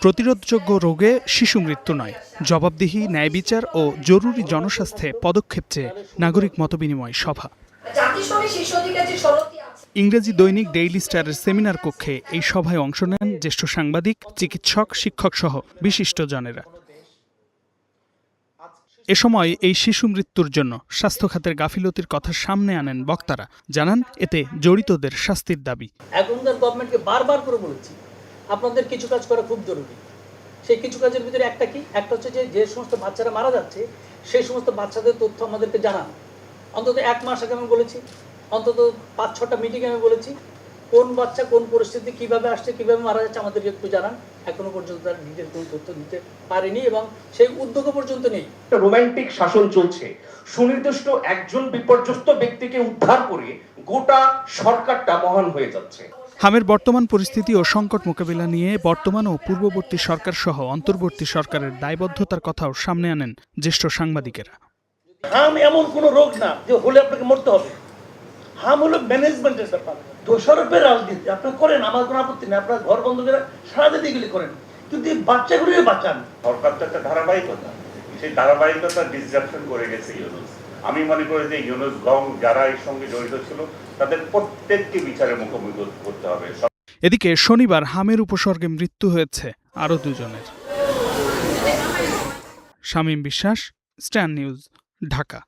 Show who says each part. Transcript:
Speaker 1: প্রতিরোধযোগ্য রোগে শিশু মৃত্যু নয়, জবাবদিহি, ন্যায় বিচার ও জরুরি জনস্বাস্থ্যে পদক্ষেপ চেয়ে নাগরিক মতবিনিময় সভা। ইংরেজি দৈনিক ডেইলি স্টারের সেমিনার কক্ষে এই সভায় অংশ নেন জ্যেষ্ঠ সাংবাদিক, চিকিৎসক, শিক্ষক সহ বিশিষ্টজনেরা। এ সময় এই শিশু মৃত্যুর জন্য স্বাস্থ্য খাতের গাফিলতির কথা সামনে আনেন বক্তারা। জানান এতে জড়িতদের শাস্তির দাবি।
Speaker 2: এখনকার গভর্নমেন্টকে বারবার করে বলেছি আপনাদের কিছু কাজ করা খুব জরুরি। সেই কিছু কাজের ভিতরে একটা কি, একটা হচ্ছে যে সমস্ত বাচ্চারা মারা যাচ্ছে সেই সমস্ত বাচ্চাদের তথ্য আমাদেরকে জানান। অন্তত 1 মাস আগে আমি বলেছি, অন্তত 5-6টা মিটিং আমি বলেছি, কোন বাচ্চা কোন পরিস্থিতি কিভাবে আসছে কিভাবে মারা যাচ্ছে আমাদেরকে একটু জানান। এখনো পর্যন্ত তারা ডিটেল কোনো তথ্য দিতে পারেনি এবং সেই উদ্যোগ পর্যন্ত নেই।
Speaker 3: রোমান্টিক শাসন চলছে, সুনির্দিষ্ট একজন বিপর্যস্ত ব্যক্তিকে উদ্ধার করে গোটা সরকারটা মহান হয়ে যাচ্ছে।
Speaker 1: হামের বর্তমান পরিস্থিতি ও সংকট মোকাবিলা নিয়ে বর্তমান ও পূর্ববর্তী সরকার সহ অন্তর্বর্তী সরকারের দায়বদ্ধতার কথাও সামনে আনেন জ্যেষ্ঠ সাংবাদিকেরা।
Speaker 4: হাম এমন কোনো রোগ না যে হলে আপনাকে মরতে হবে। হাম হলো ম্যানেজমেন্টের ব্যাপার। দোষারোপের রাজনীতি আপনারা করেন, আমার কোনো আপত্তি নেই, আপনারা ঘর বন্ধ করে সারাদিন এগুলি করেন, কিন্তু এই বাচ্চাগুলোই বাঁচান।
Speaker 5: সরকার তো একটা ধারাবাহিকতা, সেই ধারাবাহিকতা ডিসরাপশন করে গেছে ইউনুস। আমি মনে করি যে ইউনুস গং যারা এর সঙ্গে জড়িত ছিল তাদের প্রত্যেককে বিচারের মুখোমুখি করতে হবে।
Speaker 1: এদিকে শনিবার হামের উপসর্গে মৃত্যু হয়েছে আরও 2 জনের। শামীম বিশ্বাস, স্টার নিউজ, ঢাকা।